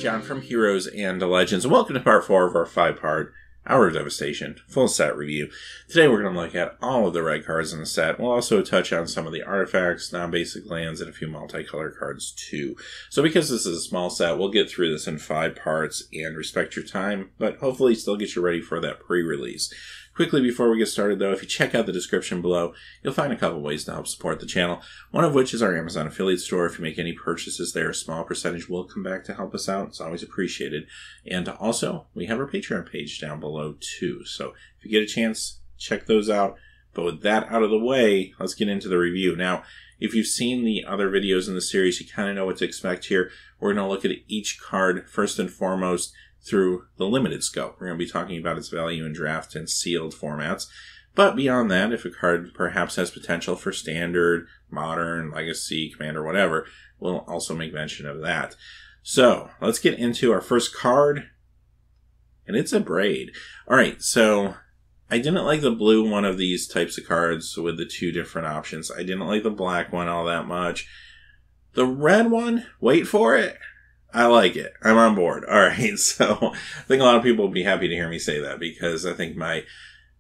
John from Heroes and Legends, and welcome to part 4 of our 5-part Hour of Devastation full set review. Today we're going to look at all of the red cards in the set. We'll also touch on some of the artifacts, non-basic lands, and a few multicolor cards too. So because this is a small set, we'll get through this in 5 parts and respect your time, but hopefully still get you ready for that pre-release. Quickly before we get started though, if you check out the description below, you'll find a couple ways to help support the channel. One of which is our Amazon affiliate store. If you make any purchases there, a small percentage will come back to help us out. It's always appreciated. And also, we have our Patreon page down below too. So if you get a chance, check those out. But with that out of the way, let's get into the review. Now, if you've seen the other videos in the series, you kind of know what to expect here. We're going to look at each card first and foremost through the limited scope. We're going to be talking about its value in draft and sealed formats. But beyond that, if a card perhaps has potential for standard, modern, legacy, commander, whatever, we'll also make mention of that. So let's get into our first card. And it's a Braid. Alright, so I didn't like the blue one of these types of cards with the 2 different options. I didn't like the black one all that much. The red one, wait for it, I like it. I'm on board. Alright, so I think a lot of people will be happy to hear me say that because I think my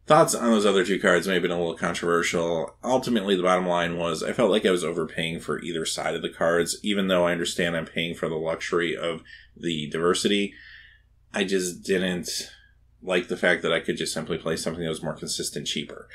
thoughts on those other 2 cards may have been a little controversial. Ultimately, the bottom line was I felt like I was overpaying for either side of the cards, even though I understand I'm paying for the luxury of the diversity. I just didn't like the fact that I could just simply play something that was more consistent, cheaper.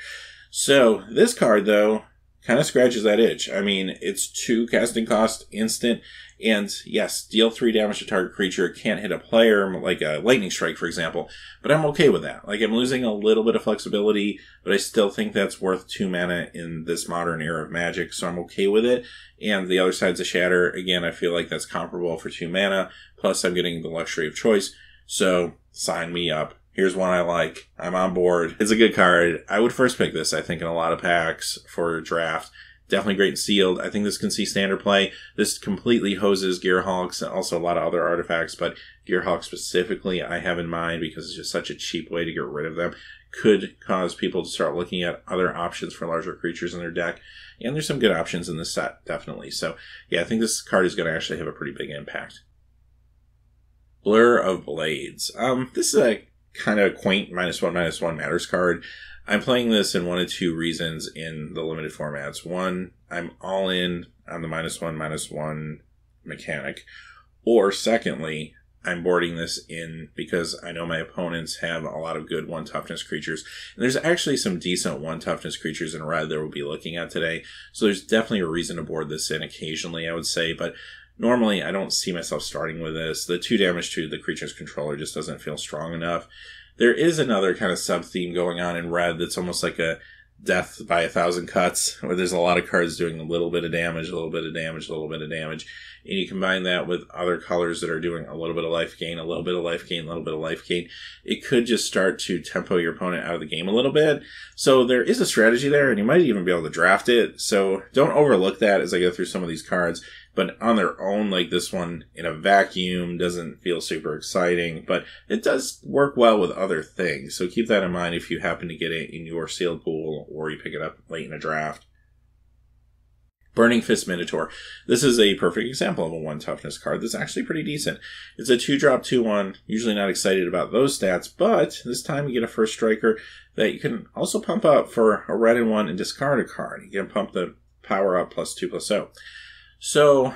So this card, though, kind of scratches that itch. I mean, it's 2 casting cost, instant, and yes, deal 3 damage to target creature. Can't hit a player, like a lightning strike, for example, but I'm okay with that. Like, I'm losing a little bit of flexibility, but I still think that's worth 2 mana in this modern era of Magic, so I'm okay with it. And the other side's a Shatter. Again, I feel like that's comparable for 2 mana, plus I'm getting the luxury of choice, so sign me up. Here's one I like. I'm on board. It's a good card. I would first pick this, I think, in a lot of packs for draft. Definitely great and sealed. I think this can see standard play. This completely hoses Gearhulks and also a lot of other artifacts, but Gearhulk specifically I have in mind because it's just such a cheap way to get rid of them. Could cause people to start looking at other options for larger creatures in their deck. And there's some good options in this set, definitely. So, yeah, I think this card is going to actually have a pretty big impact. Blur of Blades. This is a kind of quaint -1/-1 matters card. I'm playing this in one of 2 reasons in the limited formats. One, I'm all in on the -1/-1 mechanic. Or secondly, I'm boarding this in because I know my opponents have a lot of good 1 toughness creatures. And there's actually some decent 1 toughness creatures in red that we'll be looking at today. So there's definitely a reason to board this in occasionally, I would say. But normally, I don't see myself starting with this. The 2 damage to the creature's controller just doesn't feel strong enough. There is another kind of sub-theme going on in red that's almost like a death by 1,000 cuts, where there's a lot of cards doing a little bit of damage, a little bit of damage, a little bit of damage. And you combine that with other colors that are doing a little bit of life gain, a little bit of life gain, a little bit of life gain. It could just start to tempo your opponent out of the game a little bit. So there is a strategy there, and you might even be able to draft it. So don't overlook that as I go through some of these cards. But on their own, like this one in a vacuum, doesn't feel super exciting. But it does work well with other things. So keep that in mind if you happen to get it in your sealed pool or you pick it up late in a draft. Burning Fist Minotaur. This is a perfect example of a 1 toughness card that's actually pretty decent. It's a 2-drop 2/1. Usually not excited about those stats, but this time you get a first striker that you can also pump up for a red and 1 and discard a card. You can pump the power up +2/+0. So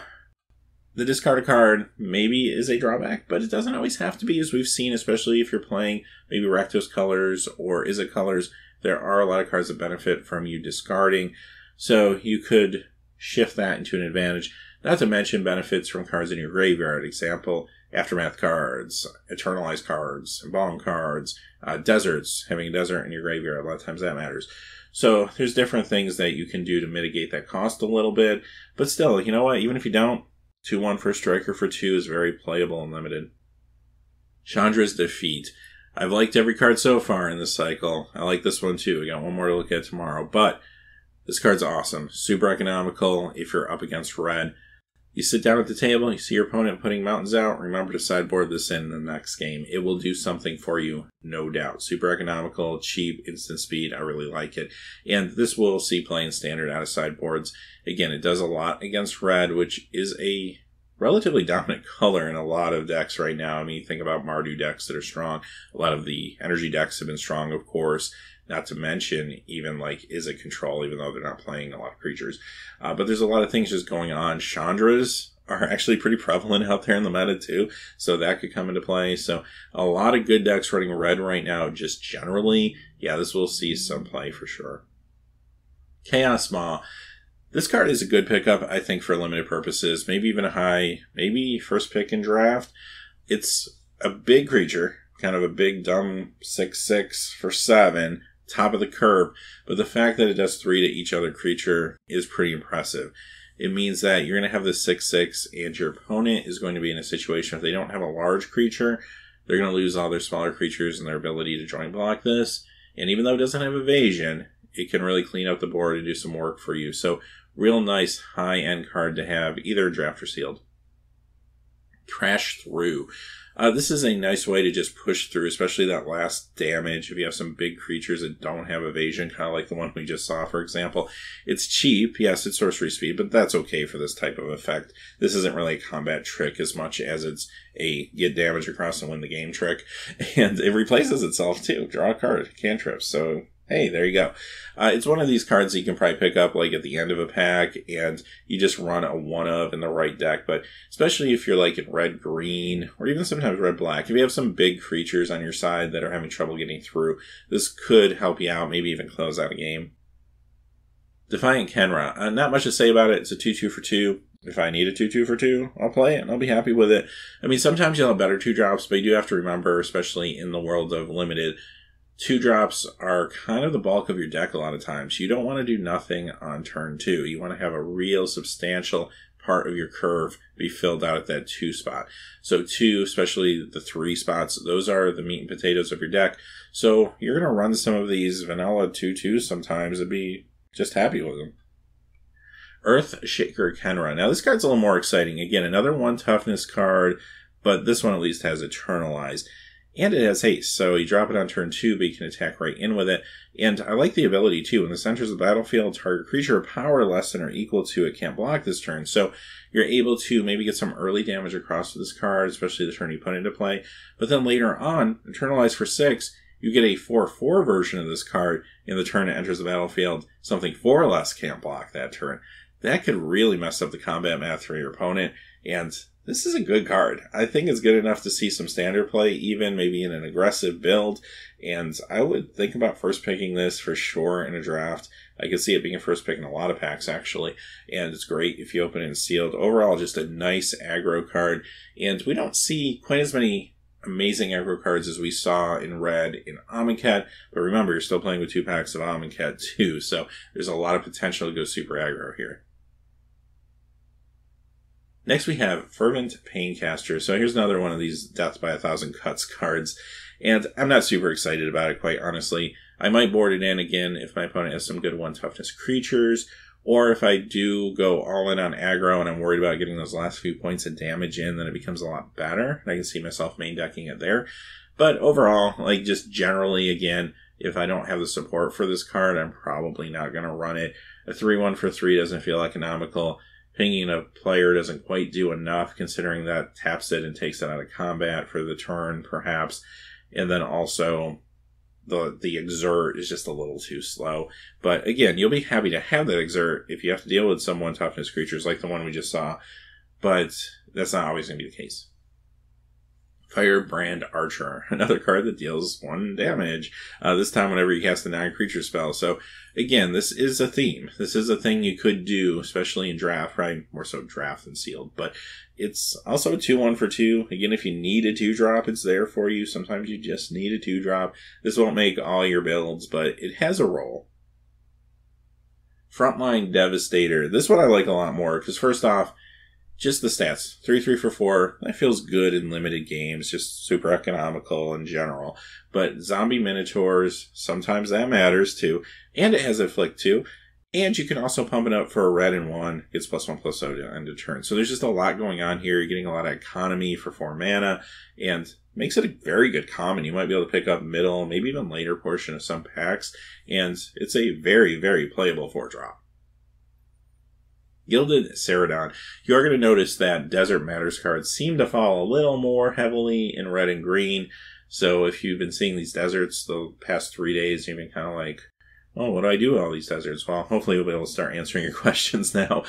the discard a card maybe is a drawback, but it doesn't always have to be, as we've seen, especially if you're playing maybe Rakdos colors or Izzet colors. There are a lot of cards that benefit from you discarding, so you could shift that into an advantage. Not to mention benefits from cards in your graveyard. Example, Aftermath cards, Eternalized cards, Embalm cards, deserts, having a desert in your graveyard, a lot of times that matters. So there's different things that you can do to mitigate that cost a little bit. But still, you know what? Even if you don't, 2/1 for a striker for 2 is very playable and limited. Chandra's Defeat. I've liked every card so far in this cycle. I like this one too. We got one more to look at tomorrow. But this card's awesome. Super economical if you're up against red. You sit down at the table, you see your opponent putting mountains out, remember to sideboard this in the next game. It will do something for you, no doubt. Super economical, cheap, instant speed, I really like it. And this will see play in standard out of sideboards. Again, it does a lot against red, which is a relatively dominant color in a lot of decks right now. I mean, you think about Mardu decks that are strong. A lot of the energy decks have been strong, of course. Not to mention even like Izzet Control, even though they're not playing a lot of creatures. But there's a lot of things just going on. Chandras are actually pretty prevalent out there in the meta too, so that could come into play. So a lot of good decks running red right now, just generally. Yeah, this will see some play for sure. Chaos Maw. This card is a good pickup, I think, for limited purposes. Maybe even a high, maybe first pick in draft. It's a big creature, kind of a big, dumb 6/6 for 7, top of the curve. But the fact that it does 3 to each other creature is pretty impressive. It means that you're going to have this 6/6, and your opponent is going to be in a situation if they don't have a large creature, they're going to lose all their smaller creatures and their ability to joint block this. And even though it doesn't have evasion, it can really clean up the board and do some work for you. So real nice high-end card to have, either draft or sealed. Crash Through. This is a nice way to just push through, especially that last damage. If you have some big creatures that don't have evasion, kind of like the one we just saw, for example. It's cheap. Yes, it's sorcery speed, but that's okay for this type of effect. This isn't really a combat trick as much as it's a get damage across and win the game trick. And it replaces itself, too. Draw a card. Cantrips. So hey, there you go. It's one of these cards that you can probably pick up like at the end of a pack, and you just run a one of in the right deck. But especially if you're like in red-green, or even sometimes red-black, if you have some big creatures on your side that are having trouble getting through, this could help you out, maybe even close out a game. Defiant Kenra. Not much to say about it. It's a 2/2 for 2. If I need a 2/2 for 2, I'll play it and I'll be happy with it. I mean, sometimes you'll have better 2-drops, but you do have to remember, especially in the world of limited, 2-drops are kind of the bulk of your deck a lot of times. You don't want to do nothing on turn 2. You want to have a real substantial part of your curve be filled out at that 2 spot. So 2, especially the 3 spots, those are the meat and potatoes of your deck. So you're going to run some of these vanilla 2/2s sometimes and be just happy with them. Earthshaker Kenra. Now this card's a little more exciting. Again, another 1 toughness card, but this one at least has Eternalize. And it has haste, so you drop it on turn 2, but you can attack right in with it. And I like the ability, too. When this enters the battlefield, target creature of power less than or equal to it can't block this turn. So you're able to maybe get some early damage across with this card, especially the turn you put into play. But then later on, Eternalize for 6, you get a 4/4 version of this card in the turn it enters the battlefield. Something 4 or less can't block that turn. That could really mess up the combat math for your opponent, and this is a good card. I think it's good enough to see some standard play, even maybe in an aggressive build. And I would think about first picking this for sure in a draft. I could see it being a first pick in a lot of packs, actually. And it's great if you open it in sealed. Overall, just a nice aggro card. And we don't see quite as many amazing aggro cards as we saw in red in Amonkhet. But remember, you're still playing with 2 packs of Amonkhet too. So there's a lot of potential to go super aggro here. Next we have Fervent Paincaster. So here's another one of these Death by 1,000 Cuts cards. And I'm not super excited about it, quite honestly. I might board it in again if my opponent has some good 1 toughness creatures. Or if I do go all in on aggro and I'm worried about getting those last few points of damage in, then it becomes a lot better. I can see myself main decking it there. But overall, like just generally, again, if I don't have the support for this card, I'm probably not going to run it. A 3/1 for 3 doesn't feel economical. Pinging a player doesn't quite do enough, considering that taps it and takes it out of combat for the turn, perhaps. And then also, the exert is just a little too slow. But again, you'll be happy to have that exert if you have to deal with some 1 toughness creatures like the one we just saw. But that's not always going to be the case. Firebrand Archer, another card that deals 1 damage, this time whenever you cast a non-creature spell. So again, this is a theme. This is a thing you could do, especially in draft, probably more so draft than sealed. But it's also a 2/1 for 2. Again, if you need a 2-drop, it's there for you. Sometimes you just need a 2-drop. This won't make all your builds, but it has a role. Frontline Devastator. This one I like a lot more, because first off, just the stats. 3/3 for 4. That feels good in limited games. Just super economical in general. But zombie minotaurs, sometimes that matters too. And it has Afflict too. And you can also pump it up for a red and 1. Gets +1/+0 to end of turn. So there's just a lot going on here. You're getting a lot of economy for 4 mana. And makes it a very good common. You might be able to pick up middle, maybe even later portion of some packs. And it's a very, very playable 4-drop. Gilded Celadon. You're going to notice that Desert Matters cards seem to fall a little more heavily in red and green. So if you've been seeing these deserts the past 3 days, you've been kind of like, oh, what do I do with all these deserts? Well, hopefully we'll be able to start answering your questions now.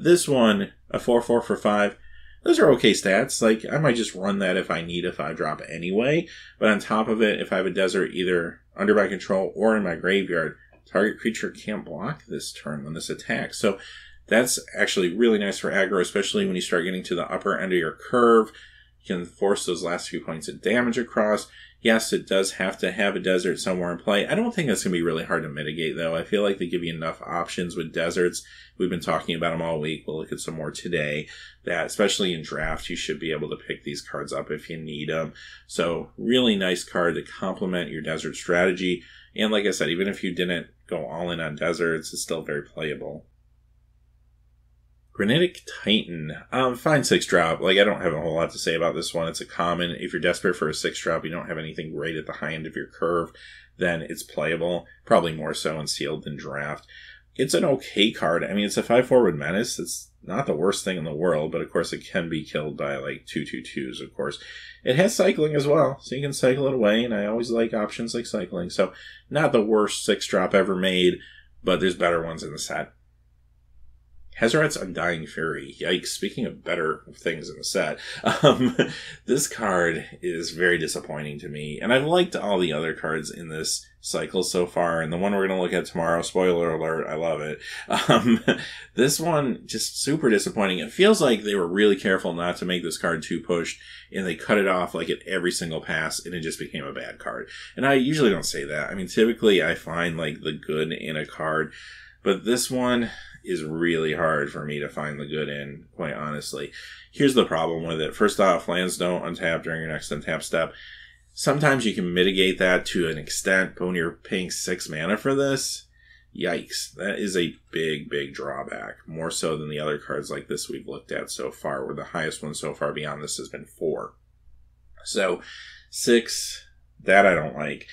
This one, a 4/4 for 5. Those are okay stats. Like, I might just run that if I need a 5-drop anyway. But on top of it, if I have a desert either under my control or in my graveyard, target creature can't block this turn when this attacks. So that's actually really nice for aggro, especially when you start getting to the upper end of your curve. You can force those last few points of damage across. Yes, it does have to have a desert somewhere in play. I don't think that's going to be really hard to mitigate, though. I feel like they give you enough options with deserts. We've been talking about them all week. We'll look at some more today. That, especially in draft, you should be able to pick these cards up if you need them. So, really nice card to complement your desert strategy. And like I said, even if you didn't go all in on deserts, it's still very playable. Granitic Titan. Fine 6-drop. Like, I don't have a whole lot to say about this one. It's a common. If you're desperate for a 6-drop, you don't have anything great at the high end of your curve, then it's playable. Probably more so in sealed than draft. It's an okay card. I mean, it's a 5/4 with Menace. It's not the worst thing in the world, but of course it can be killed by like 2/2/2s, of course. It has cycling as well, so you can cycle it away, and I always like options like cycling. So, not the worst 6-drop ever made, but there's better ones in the set. Hazoret's Undying Fury. Yikes, speaking of better things in the set. This card is very disappointing to me. And I've liked all the other cards in this cycle so far. And the one we're going to look at tomorrow, spoiler alert, I love it. This one, just super disappointing. It feels like they were really careful not to make this card too pushed. And they cut it off like at every single pass. And it just became a bad card. And I usually don't say that. I mean, typically I find like the good in a card. But this one is really hard for me to find the good in, quite honestly. Here's the problem with it. First off, lands don't untap during your next untap step. Sometimes you can mitigate that to an extent, but when you're paying 6 mana for this, yikes. That is a big, big drawback. More so than the other cards like this we've looked at so far, where the highest one so far beyond this has been 4. So, 6, that I don't like.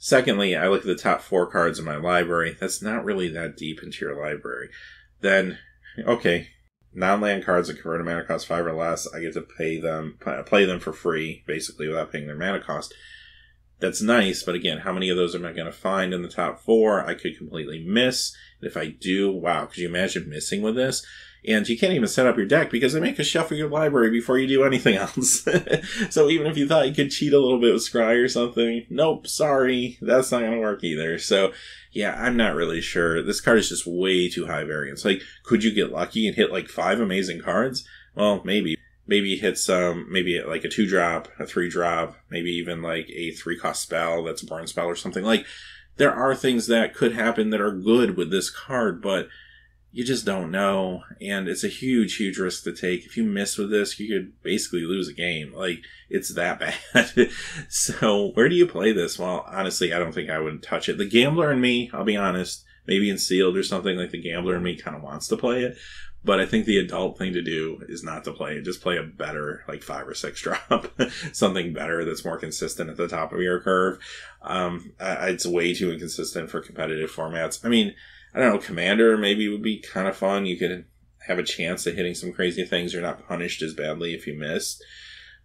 Secondly, I look at the top 4 cards in my library. That's not really that deep into your library. Then, okay, non-land cards that convert a mana cost 5 or less, I get to play them for free, basically, without paying their mana cost. That's nice, but again, how many of those am I going to find in the top 4? I could completely miss. And if I do, wow, could you imagine missing with this? And you can't even set up your deck because they make us shuffle your library before you do anything else. So even if you thought you could cheat a little bit with Scry or something, nope, sorry, that's not going to work either. So yeah, I'm not really sure. This card is just way too high variance. Like, could you get lucky and hit like 5 amazing cards? Well, maybe. Maybe you hit some, maybe like a 2-drop, a 3-drop, maybe even like a 3-cost spell that's a burn spell or something. Like, there are things that could happen that are good with this card, but you just don't know, and it's a huge, huge risk to take. If you miss with this, you could basically lose a game. Like, it's that bad. So, where do you play this? Well, honestly, I don't think I would touch it. The gambler in me, I'll be honest, maybe in sealed or something, like the gambler in me kind of wants to play it, but I think the adult thing to do is not to play it. Just play a better, like 5 or 6 drop. Something better that's more consistent at the top of your curve. It's way too inconsistent for competitive formats. I mean, I don't know, Commander maybe would be kind of fun. You could have a chance at hitting some crazy things. You're not punished as badly if you missed.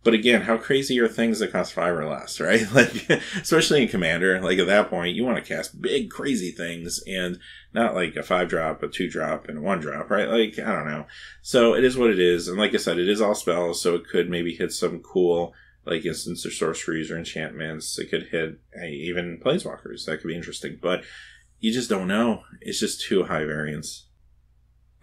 But again, how crazy are things that cost 5 or less, right? Like, especially in Commander, like at that point, you want to cast big, crazy things and not like a 5-drop, a 2-drop, and a 1-drop, right? Like, I don't know. So it is what it is. And like I said, it is all spells, so it could maybe hit some cool, like instants or sorceries or enchantments. It could hit even Planeswalkers. That could be interesting. But you just don't know. It's just too high variance.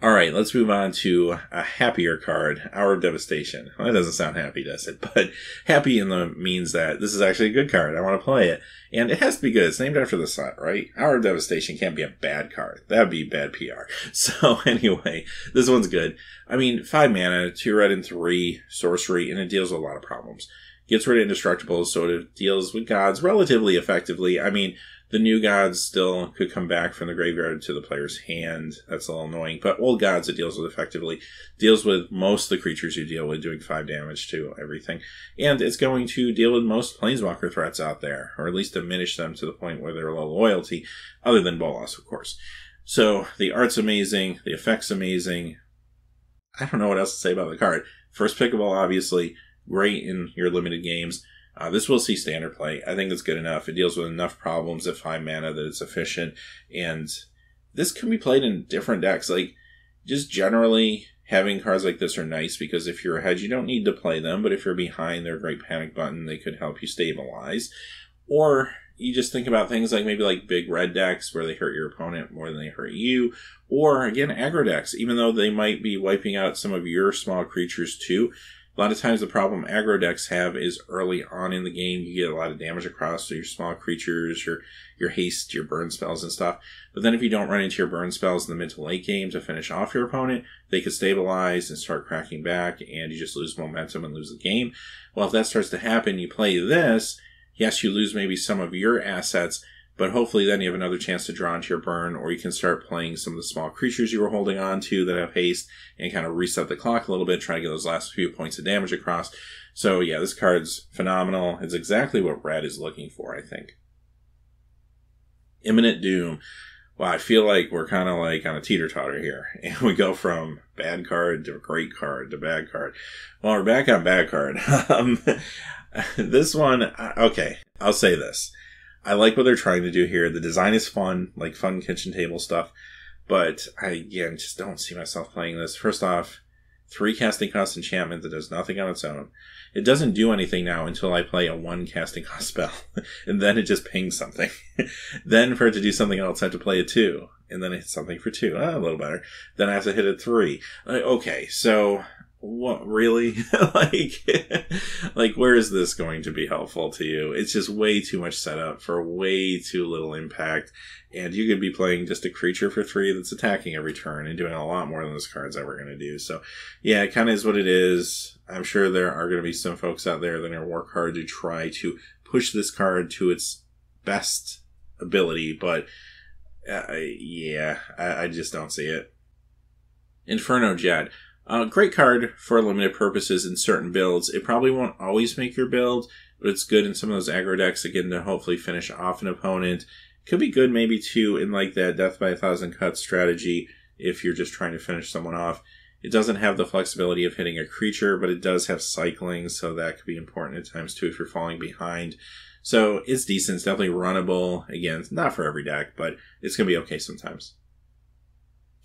Alright, let's move on to a happier card, Hour of Devastation. Well, that doesn't sound happy, does it? But happy in the means that this is actually a good card. I want to play it. And it has to be good. It's named after the set, right? Hour of Devastation can't be a bad card. That would be bad PR. So anyway, this one's good. I mean, 5 mana, 2 red and 3 sorcery, and it deals with a lot of problems. Gets rid of indestructibles, so it deals with gods relatively effectively. I mean, the new gods still could come back from the graveyard to the player's hand. That's a little annoying. But old gods it deals with effectively. Deals with most of the creatures you deal with, doing 5 damage to everything. And it's going to deal with most Planeswalker threats out there. Or at least diminish them to the point where they're low loyalty. Other than Bolas, of course. So the art's amazing, the effect's amazing. I don't know what else to say about the card. First pickable, obviously, great in your limited games. This will see standard play. I think it's good enough. It deals with enough problems at 5 mana that it's efficient. And this can be played in different decks. Like, just generally, having cards like this are nice because if you're ahead, you don't need to play them. But if you're behind, they're a great panic button. They could help you stabilize. Or you just think about things like maybe like big red decks where they hurt your opponent more than they hurt you. Or, again, aggro decks, even though they might be wiping out some of your small creatures too. A lot of times the problem aggro decks have is early on in the game, you get a lot of damage across to your small creatures, your haste, your burn spells and stuff. But then if you don't run into your burn spells in the mid to late game to finish off your opponent, they could stabilize and start cracking back, and you just lose momentum and lose the game. Well, if that starts to happen, you play this, yes, you lose maybe some of your assets, but hopefully then you have another chance to draw into your burn, or you can start playing some of the small creatures you were holding on to that have haste and kind of reset the clock a little bit, try to get those last few points of damage across. So yeah, this card's phenomenal. It's exactly what red is looking for, I think. Imminent Doom. Wow, I feel like we're kind of like on a teeter-totter here. And we go from bad card to great card to bad card. Well, we're back on bad card. This one, okay, I'll say this. I like what they're trying to do here. The design is fun, like fun kitchen table stuff. But I, again, just don't see myself playing this. First off, 3 casting cost enchantment that does nothing on its own. It doesn't do anything now until I play a 1 casting cost spell. And then it just pings something. Then for it to do something else, I have to play a 2. And then it hits something for 2. A little better. Then I have to hit a 3. Okay, so what, really? like, where is this going to be helpful to you? It's just way too much setup for way too little impact. And you could be playing just a creature for 3 that's attacking every turn and doing a lot more than this card's ever going to do. So, yeah, it kind of is what it is. I'm sure there are going to be some folks out there that are going to work hard to try to push this card to its best ability. But, I just don't see it. Inferno Jet. Great card for limited purposes in certain builds. It probably won't always make your build, but it's good in some of those aggro decks, again, to hopefully finish off an opponent. Could be good maybe too in like that Death by 1,000 Cuts strategy if you're just trying to finish someone off. It doesn't have the flexibility of hitting a creature, but it does have cycling, so that could be important at times too if you're falling behind. So it's decent. It's definitely runnable. Again, it's not for every deck, but it's going to be okay sometimes.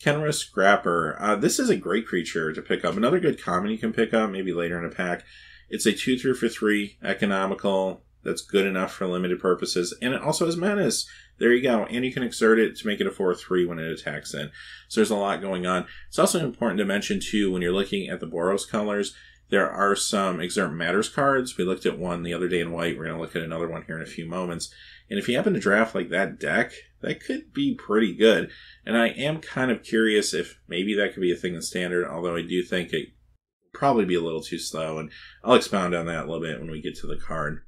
Kenra Scrapper. This is a great creature to pick up. Another good common you can pick up, maybe later in a pack. It's a 2/3 for 3, economical. That's good enough for limited purposes. And it also has menace. There you go. And you can exert it to make it a 4/3 when it attacks in. So there's a lot going on. It's also important to mention, too, when you're looking at the Boros colors, there are some Exert Matters cards. We looked at one the other day in white. We're going to look at another one here in a few moments. And if you happen to draft like that deck, that could be pretty good. And I am kind of curious if maybe that could be a thing in Standard, although I do think it would probably be a little too slow. And I'll expound on that a little bit when we get to the card.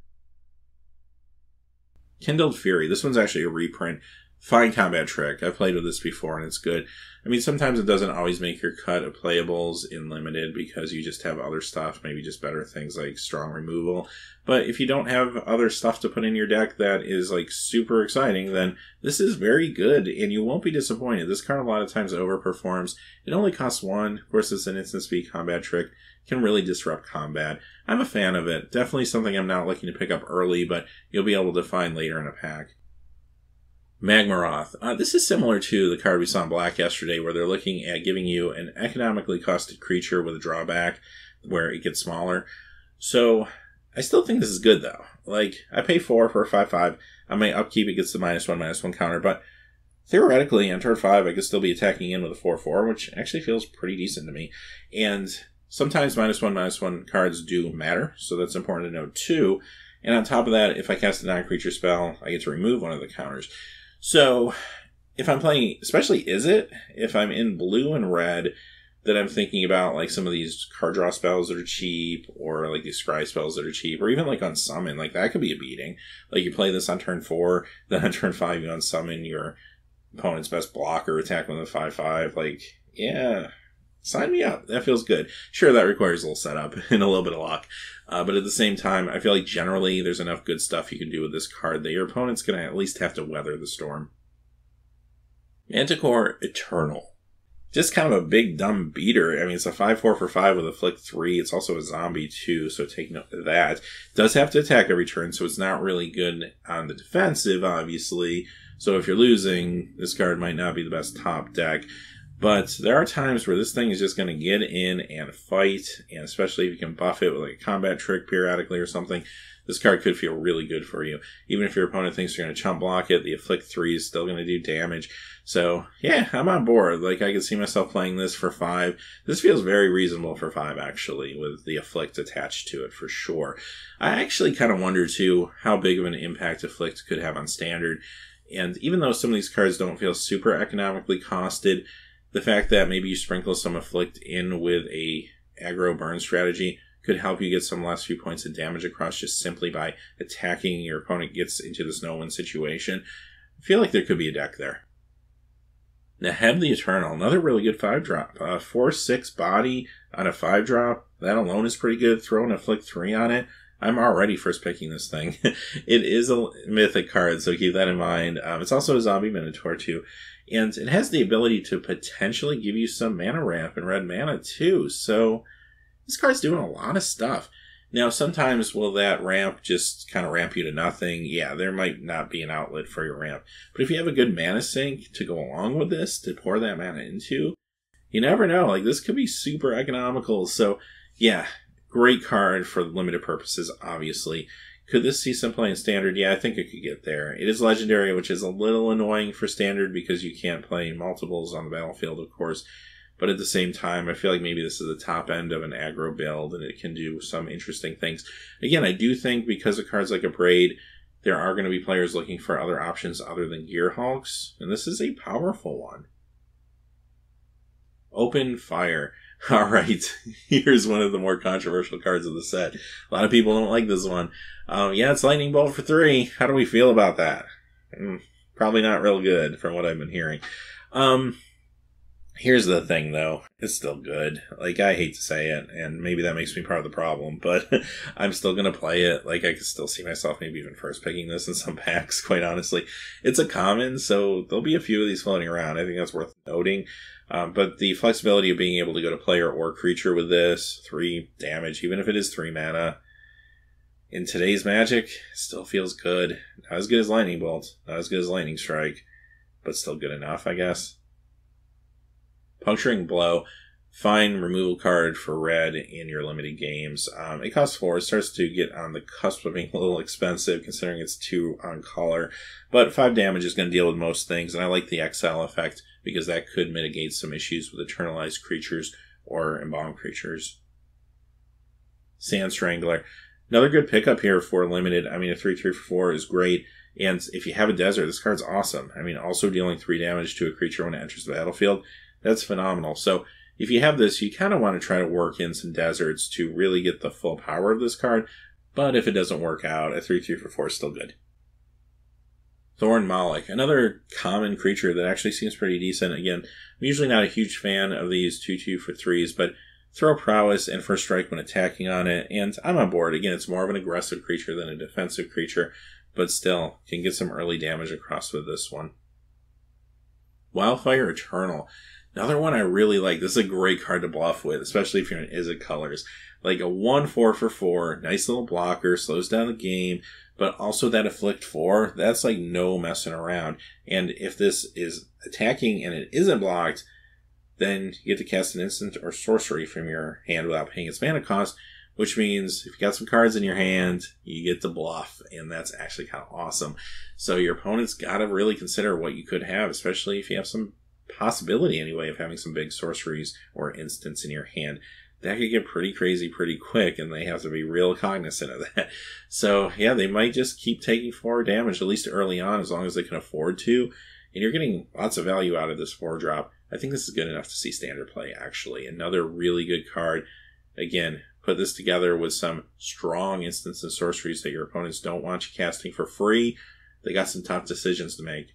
Kindled Fury. This one's actually a reprint. Fine combat trick. I've played with this before and it's good. I mean, sometimes it doesn't always make your cut of playables in limited because you just have other stuff, maybe just better things like strong removal. But if you don't have other stuff to put in your deck that is like super exciting, then this is very good and you won't be disappointed. This card a lot of times overperforms. It only costs 1. Of course, it's an instant speed combat trick. It can really disrupt combat. I'm a fan of it. Definitely something I'm not looking to pick up early, but you'll be able to find later in a pack. Magmaroth. This is similar to the card we saw in black yesterday, where they're looking at giving you an economically costed creature with a drawback where it gets smaller. So I still think this is good, though. Like, I pay 4 for a 5/5. On my upkeep, it gets the -1/-1 counter, but theoretically, on turn 5, I could still be attacking in with a 4/4, which actually feels pretty decent to me. And sometimes -1/-1 cards do matter, so that's important to note, too. And on top of that, if I cast a non-creature spell, I get to remove one of the counters. So, if I'm playing, especially if I'm in blue and red, then I'm thinking about like some of these card draw spells that are cheap, or like these scry spells that are cheap, or even like on summon, like that could be a beating. Like you play this on turn 4, then on turn 5 you unsummon your opponent's best blocker, attack with a 5/5. Like, yeah, sign me up. That feels good. Sure, that requires a little setup and a little bit of luck. But at the same time, I feel like generally there's enough good stuff you can do with this card that your opponent's going to at least have to weather the storm. Manticore Eternal. Just kind of a big dumb beater. I mean, it's a 5/4 for 5 with a flick 3. It's also a zombie too, so take note of that. It does have to attack every turn, so it's not really good on the defensive, obviously. So if you're losing, this card might not be the best top deck. But there are times where this thing is just going to get in and fight, and especially if you can buff it with like a combat trick periodically or something, this card could feel really good for you. Even if your opponent thinks you're going to chump block it, the Afflict 3 is still going to do damage. So, yeah, I'm on board. Like, I could see myself playing this for 5. This feels very reasonable for 5, actually, with the Afflict attached to it, for sure. I actually kind of wonder, too, how big of an impact Afflict could have on Standard. And even though some of these cards don't feel super economically costed, the fact that maybe you sprinkle some Afflict in with a aggro burn strategy could help you get some last few points of damage across just simply by attacking your opponent gets into this no-win situation. I feel like there could be a deck there. Now, Heb the Eternal, another really good 5-drop. 4/6 body on a 5-drop. That alone is pretty good. Throwing a Flick 3 on it. I'm already first picking this thing. It is a mythic card, so keep that in mind. It's also a zombie minotaur, too. And it has the ability to potentially give you some mana ramp and red mana, too. So this card's doing a lot of stuff. Now, sometimes will that ramp just kind of ramp you to nothing? Yeah, there might not be an outlet for your ramp. But if you have a good mana sink to go along with this, to pour that mana into, you never know. Like, this could be super economical. So, yeah, great card for limited purposes, obviously. Could this see some play in Standard? Yeah, I think it could get there. It is Legendary, which is a little annoying for Standard because you can't play multiples on the battlefield, of course. But at the same time, I feel like maybe this is the top end of an aggro build, and it can do some interesting things. Again, I do think because of cards like a Braid, there are going to be players looking for other options other than Gear Hulks, and this is a powerful one. Open Fire. Alright, here's one of the more controversial cards of the set. A lot of people don't like this one. Yeah, it's Lightning Bolt for 3. How do we feel about that? Probably not real good from what I've been hearing. Here's the thing, though. It's still good. Like, I hate to say it, and maybe that makes me part of the problem, but I'm still going to play it. Like, I could still see myself maybe even first picking this in some packs, quite honestly. It's a common, so there'll be a few of these floating around. I think that's worth noting. But the flexibility of being able to go to player or creature with this, 3 damage, even if it is 3 mana, in today's Magic, still feels good. Not as good as Lightning Bolt, not as good as Lightning Strike, but still good enough, I guess. Puncturing Blow, fine removal card for red in your limited games. It costs 4. It starts to get on the cusp of being a little expensive considering it's 2 on color. But 5 damage is going to deal with most things, and I like the exile effect because that could mitigate some issues with eternalized creatures or embalmed creatures. Sand Strangler. Another good pickup here for limited. I mean, a 3/3 for 4 is great. And if you have a desert, this card's awesome. I mean, also dealing 3 damage to a creature when it enters the battlefield. That's phenomenal. So if you have this, you kind of want to try to work in some deserts to really get the full power of this card. But if it doesn't work out, a 3/3 for 4 is still good. Thorn Malik, another common creature that actually seems pretty decent. Again, I'm usually not a huge fan of these 2/2 for 3s, but throw prowess and first strike when attacking on it, and I'm on board. Again, it's more of an aggressive creature than a defensive creature, but still can get some early damage across with this one. Wildfire Eternal. Another one I really like. This is a great card to bluff with, especially if you're in Izzet colors. Like a 1/4 for 4, nice little blocker, slows down the game, but also that Afflict 4, that's like no messing around. And if this is attacking and it isn't blocked, then you get to cast an instant or sorcery from your hand without paying its mana cost, which means if you got some cards in your hand, you get to bluff, and that's actually kind of awesome. So your opponent's got to really consider what you could have, especially if you have some possibility anyway of having some big sorceries or instants in your hand. That could get pretty crazy pretty quick, and they have to be real cognizant of that. So yeah, they might just keep taking 4 damage, at least early on, as long as they can afford to. And you're getting lots of value out of this 4-drop. I think this is good enough to see Standard play, actually. Another really good card. Again, put this together with some strong instants and sorceries that your opponents don't want you casting for free. They got some tough decisions to make.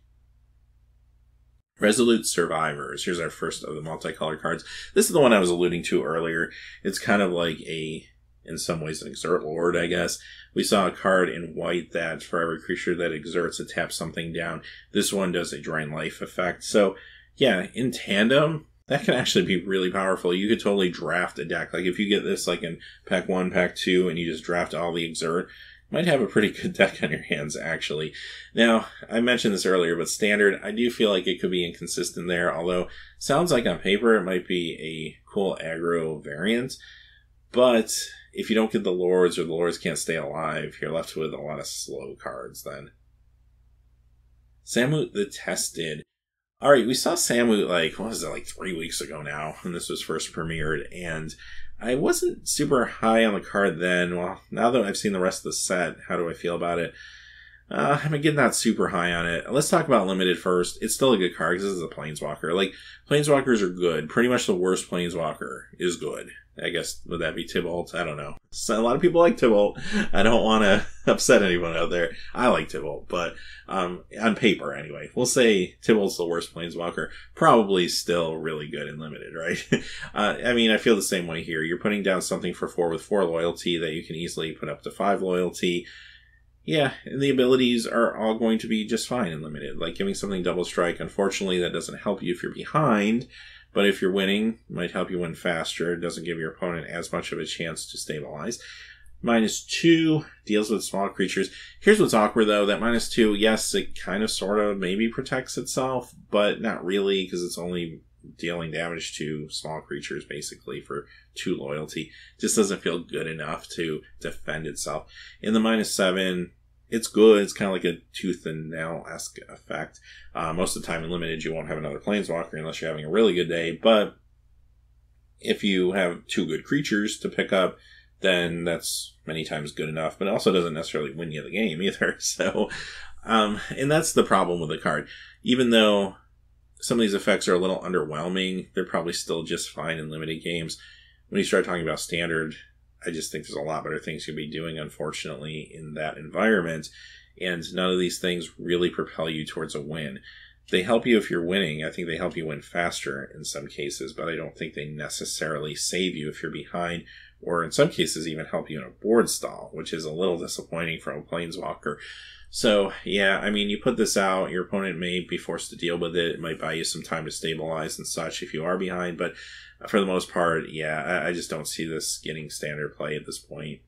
Resolute Survivors. Here's our first of the multicolor cards. This is the one I was alluding to earlier. It's kind of like a in some ways an Exert Lord, I guess. We saw a card in white that for every creature that exerts, it taps something down. This one does a Drain Life effect. So, yeah, in tandem, that can actually be really powerful. You could totally draft a deck. Like, if you get this, like, in pack 1, pack 2, and you just draft all the Exert, you might have a pretty good deck on your hands, actually. Now, I mentioned this earlier, but Standard, I do feel like it could be inconsistent there, although sounds like on paper it might be a cool aggro variant. But if you don't get the Lords, or the Lords can't stay alive, you're left with a lot of slow cards then. Samut the Tested. Alright, we saw Samut, like, what was it, like 3 weeks ago now, when this was first premiered, and I wasn't super high on the card then. Well, now that I've seen the rest of the set, how do I feel about it? I'm again not super high on it. Let's talk about Limited first. It's still a good card because this is a Planeswalker. Like, Planeswalkers are good. Pretty much the worst Planeswalker is good. I guess, would that be Tybalt? I don't know. So, a lot of people like Tybalt. I don't want to upset anyone out there. I like Tybalt, but on paper anyway. We'll say Tybalt's the worst Planeswalker. Probably still really good in Limited, right? I mean, I feel the same way here. You're putting down something for 4 with 4 loyalty that you can easily put up to 5 loyalty. Yeah, and the abilities are all going to be just fine in Limited. Like giving something double strike, unfortunately, that doesn't help you if you're behind. But if you're winning, it might help you win faster. It doesn't give your opponent as much of a chance to stabilize. -2 deals with small creatures. Here's what's awkward, though. That -2, yes, it kind of sort of maybe protects itself, but not really, because it's only dealing damage to small creatures, basically, for 2 loyalty. Just doesn't feel good enough to defend itself. In the -7... it's good. It's kind of like a tooth and nail-esque effect. Most of the time in Limited, you won't have another Planeswalker unless you're having a really good day. But if you have 2 good creatures to pick up, then that's many times good enough. But it also doesn't necessarily win you the game either. So, and that's the problem with the card. Even though some of these effects are a little underwhelming, they're probably still just fine in Limited games. When you start talking about Standard, I just think there's a lot better things you'll be doing, unfortunately, in that environment. And none of these things really propel you towards a win. They help you if you're winning. I think they help you win faster in some cases, but I don't think they necessarily save you if you're behind, or in some cases even help you in a board stall, which is a little disappointing from a Planeswalker. So, yeah, I mean, you put this out, your opponent may be forced to deal with it. It might buy you some time to stabilize and such if you are behind, but for the most part, yeah, I just don't see this getting Standard play at this point.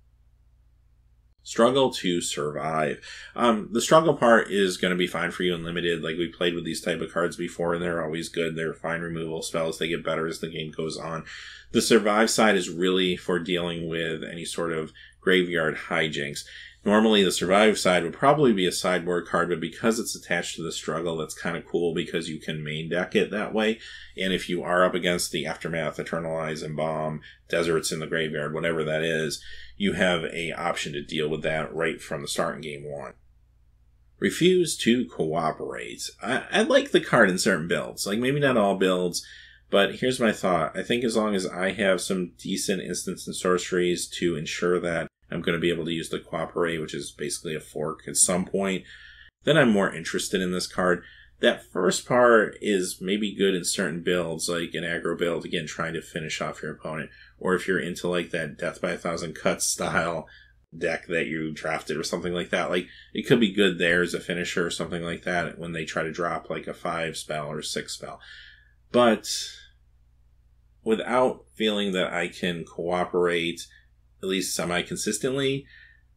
Struggle to survive. The struggle part is going to be fine for you in Limited. Like, we played with these type of cards before, and they're always good. They're fine removal spells. They get better as the game goes on. The survive side is really for dealing with any sort of graveyard hijinks. Normally, the survive side would probably be a sideboard card, but because it's attached to the struggle, that's kind of cool because you can main deck it that way. And if you are up against the Aftermath, Eternalize, Embalm, Deserts in the Graveyard, whatever that is, you have a option to deal with that right from the start in Game 1. Refuse to cooperate. I like the card in certain builds. Like, maybe not all builds, but here's my thought. I think as long as I have some decent instants and sorceries to ensure that I'm going to be able to use the Cooperate, which is basically a fork at some point, then I'm more interested in this card. That first part is maybe good in certain builds, like an aggro build, again, trying to finish off your opponent. Or if you're into like that Death by 1,000 Cuts style deck that you drafted or something like that. Like, it could be good there as a finisher or something like that when they try to drop like a 5 spell or 6 spell. But without feeling that I can cooperate at least semi-consistently,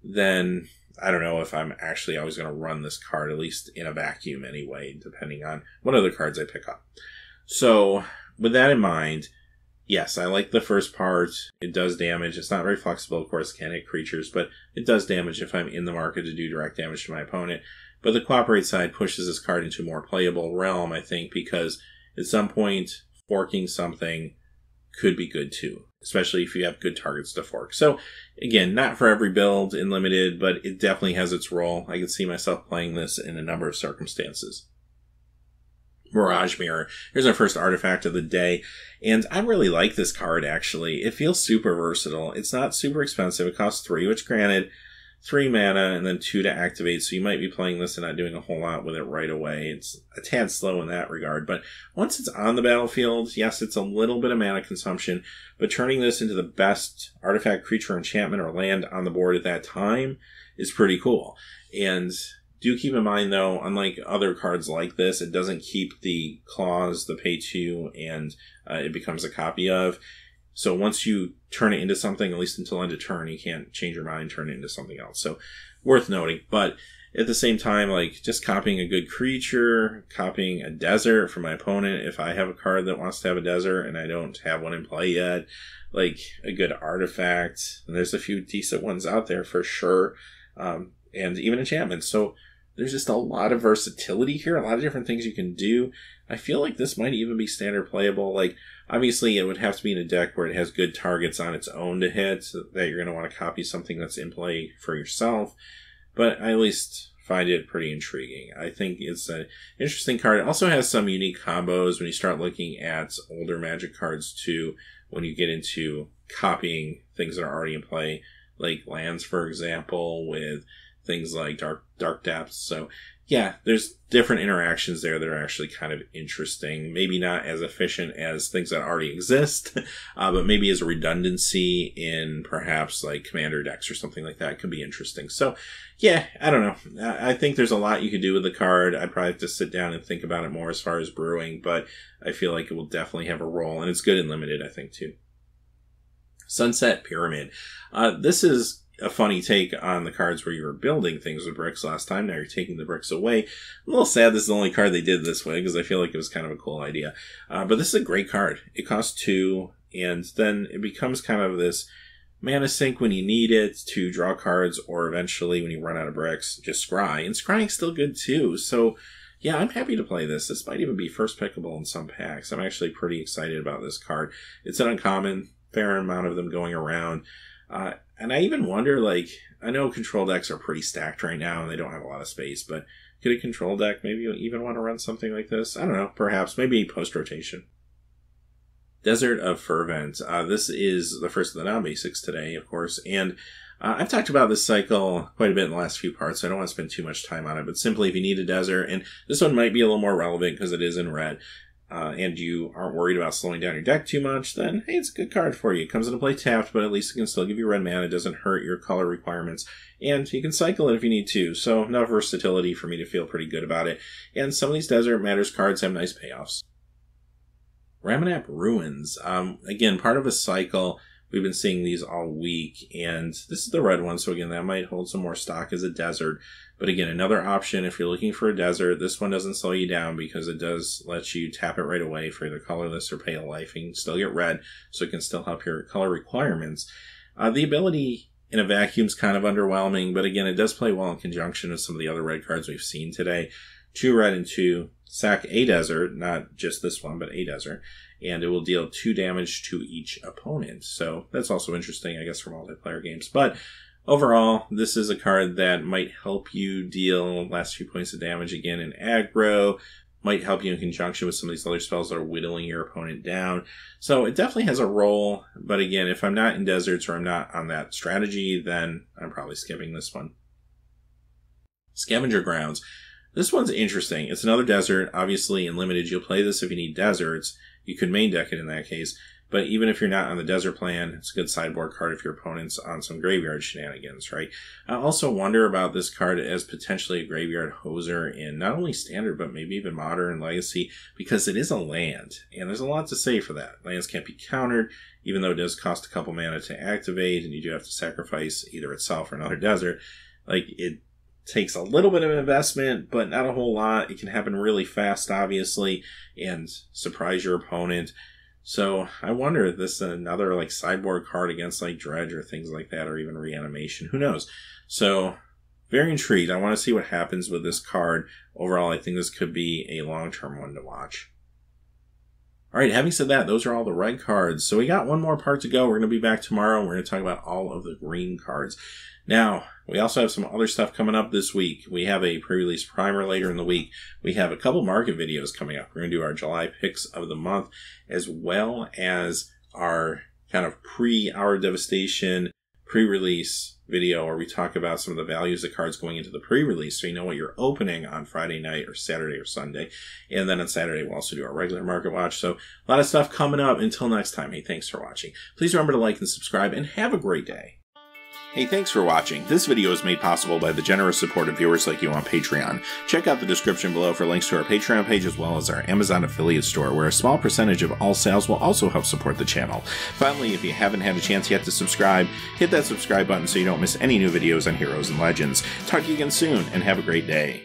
then I don't know if I'm actually always going to run this card, at least in a vacuum anyway, depending on what other cards I pick up. So, with that in mind, yes, I like the first part. It does damage. It's not very flexible, of course, can't hit creatures, but it does damage if I'm in the market to do direct damage to my opponent. But the Cooperate side pushes this card into a more playable realm, I think, because at some point, forking something could be good too, especially if you have good targets to fork. So, again, not for every build in Limited, but it definitely has its role. I can see myself playing this in a number of circumstances. Mirage Mirror. Here's our first artifact of the day, and I really like this card, actually. It feels super versatile. It's not super expensive. It costs 3, which, granted, 3 mana and then 2 to activate, so you might be playing this and not doing a whole lot with it right away. It's a tad slow in that regard, but once it's on the battlefield, yes, it's a little bit of mana consumption, but turning this into the best artifact, creature, enchantment, or land on the board at that time is pretty cool. And do keep in mind, though, unlike other cards like this, it doesn't keep the clause, the pay to, and it becomes a copy of. So once you turn it into something, at least until end of turn, you can't change your mind, turn it into something else. So worth noting. But at the same time, like, just copying a good creature, copying a desert for my opponent. If I have a card that wants to have a desert and I don't have one in play yet, like a good artifact, and there's a few decent ones out there for sure, and even enchantments. So there's just a lot of versatility here, a lot of different things you can do. I feel like this might even be standard playable. Like, obviously, it would have to be in a deck where it has good targets on its own to hit, so that you're going to want to copy something that's in play for yourself. But I at least find it pretty intriguing. I think it's an interesting card. It also has some unique combos when you start looking at older Magic cards, too, when you get into copying things that are already in play, like lands, for example, with things like Dark Depths. So yeah, there's different interactions there that are actually kind of interesting. Maybe not as efficient as things that already exist, but maybe as a redundancy in perhaps like commander decks or something like that could be interesting. So yeah, I don't know. I think there's a lot you could do with the card. I'd probably have to sit down and think about it more as far as brewing, but I feel like it will definitely have a role, and it's good and limited, I think, too. Sunset Pyramid. This is a funny take on the cards where you were building things with bricks last time. Now you're taking the bricks away. I'm a little sad this is the only card they did this way, because I feel like it was kind of a cool idea. But this is a great card. It costs 2, and then it becomes kind of this mana sink when you need it to draw cards, or eventually when you run out of bricks, just scry. And scrying's still good too. So yeah, I'm happy to play this. This might even be first pickable in some packs. I'm actually pretty excited about this card. It's an uncommon, fair amount of them going around. And I even wonder, like, I know control decks are pretty stacked right now and they don't have a lot of space, but could a control deck maybe even want to run something like this? I don't know, perhaps, maybe post-rotation. Desert of Fervent. This is the first of the non-basics today, of course, and I've talked about this cycle quite a bit in the last few parts, so I don't want to spend too much time on it, but simply if you need a desert, and this one might be a little more relevant because it is in red, and you aren't worried about slowing down your deck too much, then hey, it's a good card for you. It comes into play tapped, but at least it can still give you red mana. It doesn't hurt your color requirements, and you can cycle it if you need to, so enough versatility for me to feel pretty good about it. And some of these Desert Matters cards have nice payoffs. Ramanap Ruins. Again, part of a cycle. We've been seeing these all week, and this is the red one, so again, that might hold some more stock as a desert. But again, another option if you're looking for a desert. This one doesn't slow you down because it does let you tap it right away for either colorless or pale life. You can still get red, so it can still help your color requirements. The ability in a vacuum is kind of underwhelming, but again, it does play well in conjunction with some of the other red cards we've seen today. 2 red and 2. Sack a desert, not just this one, but a desert, and it will deal 2 damage to each opponent. So that's also interesting, I guess, for multiplayer games. But overall, this is a card that might help you deal last few points of damage again in aggro, might help you in conjunction with some of these other spells that are whittling your opponent down. So it definitely has a role, but again, if I'm not in deserts or I'm not on that strategy, then I'm probably skipping this one. Scavenger Grounds. This one's interesting. It's another desert. Obviously, in Limited, you'll play this if you need deserts. You could main deck it in that case. But even if you're not on the desert plan, it's a good sideboard card if your opponent's on some graveyard shenanigans, right? I also wonder about this card as potentially a graveyard hoser in not only Standard, but maybe even Modern and Legacy, because it is a land. And there's a lot to say for that. Lands can't be countered, even though it does cost a couple mana to activate, and you do have to sacrifice either itself or another desert. Like, it takes a little bit of investment, but not a whole lot. It can happen really fast, obviously, and surprise your opponent. So I wonder if this is another like sideboard card against like Dredge or things like that, or even Reanimation. Who knows? So very intrigued. I want to see what happens with this card. Overall, I think this could be a long-term one to watch. All right, having said that, those are all the red cards. So we got one more part to go. We're going to be back tomorrow, and we're going to talk about all of the green cards. Now, we also have some other stuff coming up this week. We have a pre-release primer later in the week. We have a couple market videos coming up. We're going to do our July picks of the month, as well as our kind of pre-Hour Devastation, pre-release video where we talk about some of the values of cards going into the pre-release, so you know what you're opening on Friday night or Saturday or Sunday. And then on Saturday we'll also do our regular market watch. So a lot of stuff coming up. Until next time, hey, thanks for watching. Please remember to like and subscribe, and have a great day. Hey, thanks for watching. This video is made possible by the generous support of viewers like you on Patreon. Check out the description below for links to our Patreon page as well as our Amazon affiliate store, where a small percentage of all sales will also help support the channel. Finally, if you haven't had a chance yet to subscribe, hit that subscribe button so you don't miss any new videos on Heroes and Legends. Talk to you again soon, and have a great day.